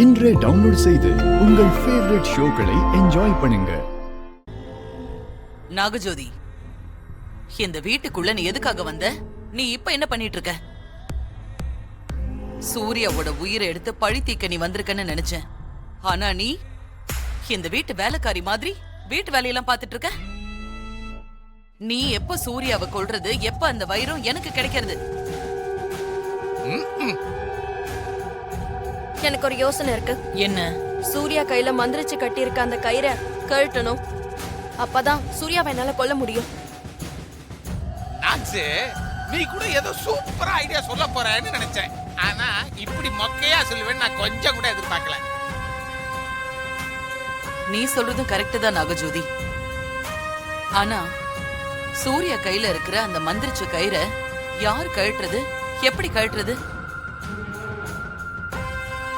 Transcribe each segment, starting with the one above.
இன்றே டவுன்லோட் செய்து உங்கள் ஃபேவரட் ஷோக்களை என்ஜாய் பண்ணுங்க. நாகஜோதி, இந்த வீட்டுக்குள்ள நீ எதுக்காக வந்த? நீ இப்ப என்ன பண்ணிட்டு இருக்க? சூர்யாவோட உயிரை எடுத்து பழி தீக்க நீ வந்திருக்கன்னு நினைச்சேன். ஆனா நீ இந்த வீட்டு வேலைக்காரி மாதிரி வீட்டு வேலையெல்லாம் பாத்துட்டு இருக்க. நீ எப்ப சூர்யாவை கொல்றது, எப்ப அந்த வைரம் எனக்கு கிடைக்கிறது? எனக்கு ஒரு யோசனை இருக்கு. என்ன? சூர்யா கையில மந்திரிச்சு கட்டி இருக்க அந்த கயிறை கழட்டணும். அப்பதான் சூர்யாவை என்னால கொல்ல முடியும். நீ கூட ஏதோ சூப்பரா ஐடியா சொல்ல போறேன்னு நினைச்சேன். ஆனா இப்படி மொக்கையா சொல்லுவேன்னு நான் கொஞ்சம் கூட எதிர்பார்க்கல. நீ சொல்றதும் கரெக்ட் தான் நாகஜோதி. ஆனா சூர்யா கையில இருக்கிற அந்த மந்திரிச்ச கயிறை யார் கழட்டுறது, எப்படி கழட்டுறது?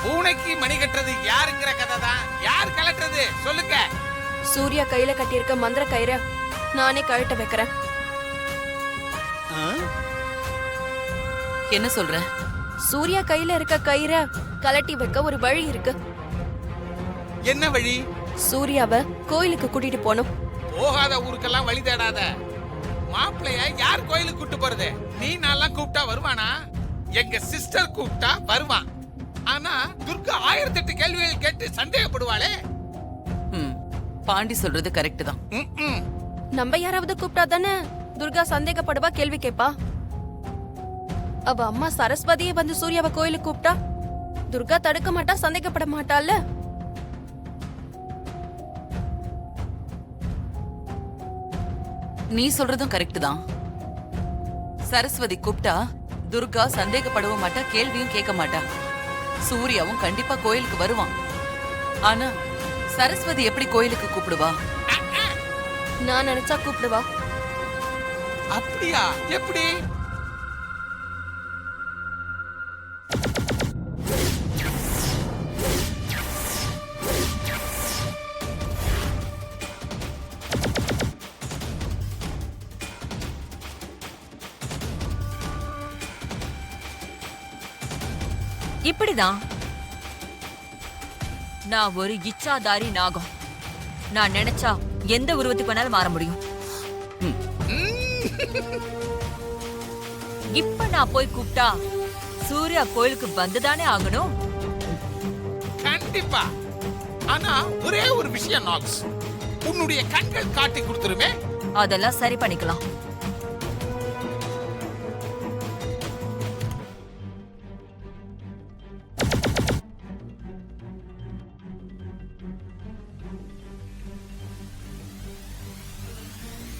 பூனைக்கு மணி கட்டுறது யாருங்கிற கதை தான். யார் கலட்டுறது சொல்லுங்க. சூர்யா கையில கட்டியிருக்க மந்திர கயிறை நானே கழட்ட வைக்கிறேன். என்ன சொல்ற? சூர்யா கையில இருக்க கயிறை கலட்டி வைக்க ஒரு வழி இருக்கு. என்ன வழி? சூர்யாவை கோயிலுக்கு கூட்டிட்டு போனோம். போகாத ஊருக்கெல்லாம் வழி தேடாத. மாப்பிள்ளைய யார் கோயிலுக்கு கூட்டு போறது? நீ நான்லாம் கூப்பிட்டா வருவானா? எங்க சிஸ்டர் கூப்பிட்டா வருவான். ஆனா துர்கா 1008 கேள்விகள் கேட்டு சந்தேகப்படுவாளே. பாண்டி சொல்றது கரெக்ட் தான். நம்ம யாராவது கூப்பிட்டா தானே துர்கா சந்தேகப்படுவா, கேள்வி கேட்பா. அவ அம்மா சரஸ்வதியே வந்து சூர்யாவை கோயிலுக்கு கூப்பிட்டா துர்கா தடுக்க மாட்டா, சந்தேகப்பட மாட்டாள்ல. நீ சொல்றதும் கரெக்ட் தான். சரஸ்வதி கூப்பிட்டா துர்கா சந்தேகப்படவும் மாட்டா, கேள்வியும் கேட்க மாட்டா. சூர்யாவும் கண்டிப்பா கோயிலுக்கு வருவான். ஆனா சரஸ்வதி எப்படி கோயிலுக்கு கூப்பிடுவா? நான் நினைச்சா கூப்பிடுவா. அப்படியா? எப்படி? இப்படிதான். நான் ஒரு இச்சாதாரி நாகம். நான் நினைச்சா எந்த உருவத்துக்கு வேணாலும் மாற முடியும். இப்ப நான் போய் கூப்பிட்டா சூர்யா கோயிலுக்கு வந்துதானே ஆகணும். கண்டிப்பா. ஆனா ஒரே ஒரு விஷயம் நாக்ஸ், உன்னுடைய கண்கள் காட்டி கொடுத்துருமே. அதெல்லாம் சரி பண்ணிக்கலாம்.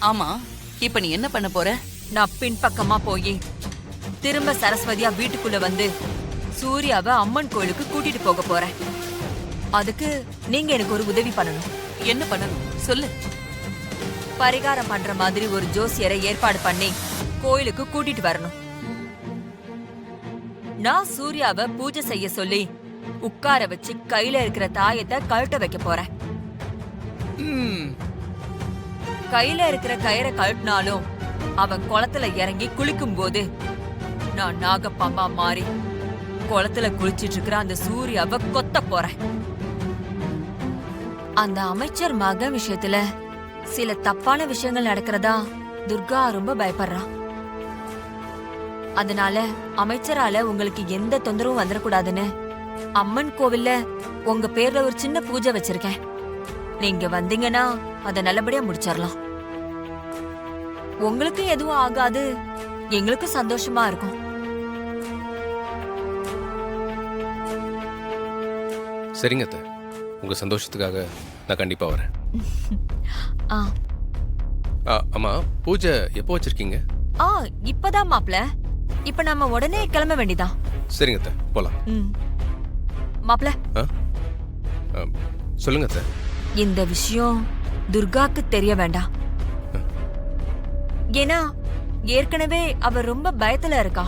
ஆமா, இப்ப நீ என்ன பண்ண போற? நான் பின்பக்கமா போய் திரும்ப சரஸ்வதியா வீட்டுக்குள்ள வந்து சூர்யாவை அம்மன் கோயிலுக்கு கூட்டிட்டு போக போறேன். அதுக்கு நீங்க எனக்கு ஒரு உதவி பண்ணணும். என்ன பண்ணணும் சொல்லு. பரிகாரம் பண்ற மாதிரி ஒரு ஜோசியரை ஏற்பாடு பண்ணி கோயிலுக்கு கூட்டிட்டு வரணும். நான் சூர்யாவை பூஜை செய்ய சொல்லி உட்கார வச்சு கையில இருக்கிற தாயத்தை கழட்ட வைக்க போறேன். கையில இருக்கிற கயிறை கழட்டினாலும் அவன் குளத்துல இறங்கி குளிக்கும் போது நான் நாகப்பாம்பா மாறி குளத்துல குளிச்சிட்டு இருக்கிற அந்த சூர்யாவை கொத்த போறேன். அந்த அமைச்சர் மகன் விஷயத்துல சில தப்பான விஷயங்கள் நடக்கிறதா துர்கா ரொம்ப பயப்படுறான். அதனால அமைச்சரால உங்களுக்கு எந்த தொந்தரவும் வந்துடக்கூடாதுன்னு அம்மன் கோவில்ல உங்க பேர்ல ஒரு சின்ன பூஜை வச்சிருக்கேன். நீங்க வந்தீங்கன்னா அத நல்லபடியா முடிச்சிடலாம். உங்களுக்கு எதுவும் ஆகாது, எங்களுக்கு சந்தோஷமா இருக்கும். சரிங்க அத்தை, உங்க சந்தோஷத்துக்காக நான் கண்டிப்பா வரேன். அம்மா, பூஜை எப்போ வச்சிருக்கீங்க? இப்பதான் மாப்ள. இப்ப நம்ம உடனே கிளம்ப வேண்டியதான். சரிங்க அத்தை, போலாம். மாப்ள, சொல்லுங்க அத்தை. இந்த விஷயம் துர்காக்கு தெரிய வேண்டாம். ஏன்னா ஏற்கனவே அவ ரொம்ப பயத்துல இருக்கா.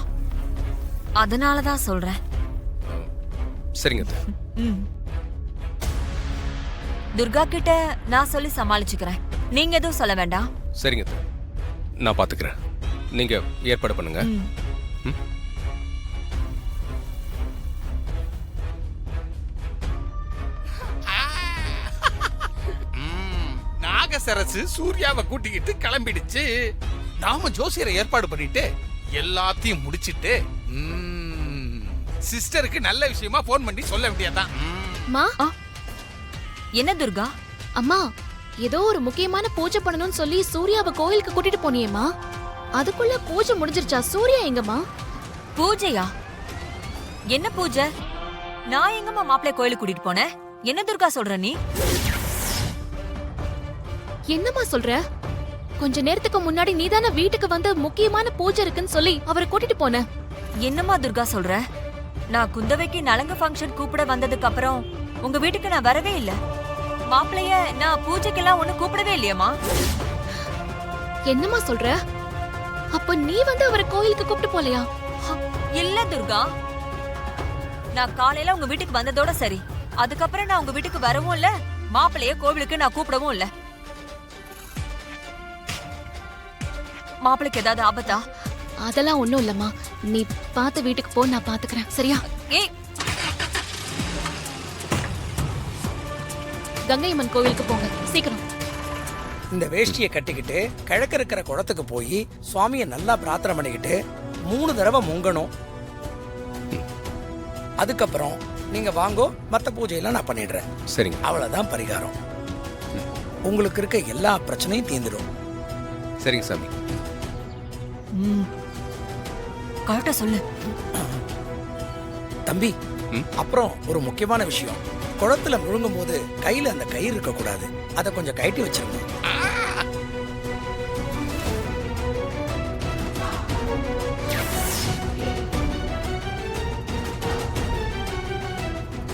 அதனாலதான் சொல்றேன். சரிங்க அத்தை. துர்கா கிட்ட நான் சொல்லி சமாளிச்சுக்கிறேன். நீங்க எதுவும் சொல்ல வேண்டாம். சரிங்க அத்தை, நான் பாத்துக்கிறேன். நீங்க ஏற்பாடு பண்ணுங்க. நாகசரசு சூர்யாவை கூட்டிக்கிட்டு கிளம்பிடுச்சு. நாம ஜோசியரை ஏற்பாடு பண்ணிட்டு எல்லாத்தையும் முடிச்சிட்டு சிஸ்டருக்கு நல்ல விஷயமா போன் பண்ணி சொல்ல வேண்டியதான். மா என்ன துர்கா? அம்மா ஏதோ ஒரு முக்கியமான பூஜை பண்ணணும்னு சொல்லி சூர்யாவை கோயிலுக்கு கூட்டிட்டு போனியேம்மா, அதுக்குள்ள பூஜை முடிஞ்சிருச்சா? சூர்யா எங்கம்மா? பூஜையா? என்ன பூஜை? நான் எங்கம்மா மாப்பிள்ளை கோயிலுக்கு கூட்டிட்டு போனேன்? என்ன துர்கா சொல்ற நீ? என்னம்மா சொல்ற? கொஞ்ச நேரத்துக்கு முன்னாடி நீதானே வீட்டுக்கு வந்து முக்கியமான பூஜை இருக்குன்னு சொல்லி அவரை கூட்டிட்டு போன. என்னம்மா துர்கா சொல்ற? நான் குந்தவைக்கு நலங்கு ஃபங்க்ஷன் கூப்பிட வந்ததுக்கு அப்புறம் உங்க வீட்டுக்கு நான் வரவே இல்ல. மாப்பிளைய நான் பூஜைக்கெல்லாம் ஒண்ணு கூப்பிடவே இல்லையம்மா. என்னம்மா சொல்ற? அப்ப நீ வந்து அவரை கோயிலுக்கு கூப்பிட்டு போலையா? இல்ல துர்கா, நான் காலையில உங்க வீட்டுக்கு வந்ததோட சரி. அதுக்கப்புறம் நான் உங்க வீட்டுக்கு வரவும் இல்ல, மாப்பிளைய கோவிலுக்கு நான் கூப்பிடவும் இல்ல. மாப்பிளைக்கு ஏதாவது ஆபத்தா? அதெல்லாம் ஒண்ணும் இல்லம்மா, நீ பார்த்து வீட்டுக்கு போ, நான் பாத்துக்கிறேன், சரியா? ஏய், கங்கையம்மன் கோவிலுக்கு போங்க சீக்கிரம். இந்த வேஷ்டியை கட்டிக்கிட்டு கிழக்கு இருக்கிற குளத்துக்கு போய் சுவாமியை நல்லா பிரார்த்தனை பண்ணிக்கிட்டு 3 தடவை முங்கணும். அதுக்கப்புறம் நீங்க வாங்கோ, மற்ற பூஜையெல்லாம் நான் பண்ணிடுறேன். சரிங்க. அவ்வளவுதான் பரிகாரம். உங்களுக்கு இருக்க எல்லா பிரச்சனையும் தீர்ந்துடும். சரிங்க சாமி. கரெக்டா சொல்லு. தம்பி, ம்? அப்புறம் ஒரு முக்கியமான விஷயம், குளத்துல முழுங்கும் போது கையில அந்த கயிறு இருக்க கூடாது, அதை கொஞ்சம் கழட்டி வச்சிருங்க.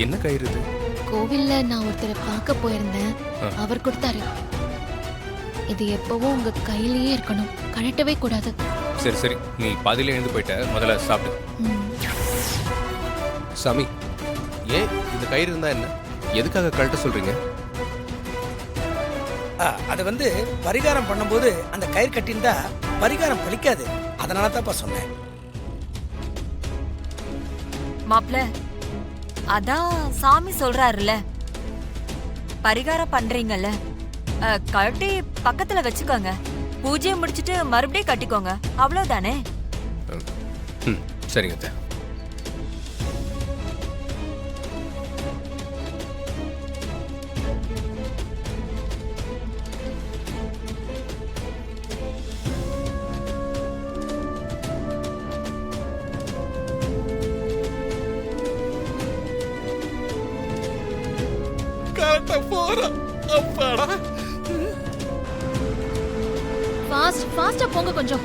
என்ன கயிறு இது? கோவில்ல நான் ஒருத்தரை பார்க்க போயிருந்தேன், அவர் கொடுத்தாரு. இது எப்பவும் உங்க கையிலேயே இருக்கணும், கழட்டவே கூடாது. சரி சரி, நீ பாதியில எழுந்து போயிட்ட, முதல்ல சாப்பிடு. ம். சாமி, ஏன் இந்த கயிறு இருந்தா என்ன? எதுக்காக கழட்ட சொல்றீங்க? அது வந்து பரிகாரம் பண்ணும்போது அந்த கயிறு கட்டியிருந்தா பரிகாரம் பலிக்காது, அதனால தான்ப்பா சொன்னேன். மாப்பிள்ள, அதான் சாமி சொல்றாருல, பரிகாரம் பண்றீங்கல்ல, கழட்டி பக்கத்துல வச்சுக்கோங்க. பூஜையை முடிச்சிட்டு மறுபடியும் கட்டிக்கோங்க, அவ்வளவுதானே? ம், சரிங்க அத்தை. கரெக்டா போறோம். அப்பாடா. ஃபாஸ்டா போங்க கொஞ்சம்.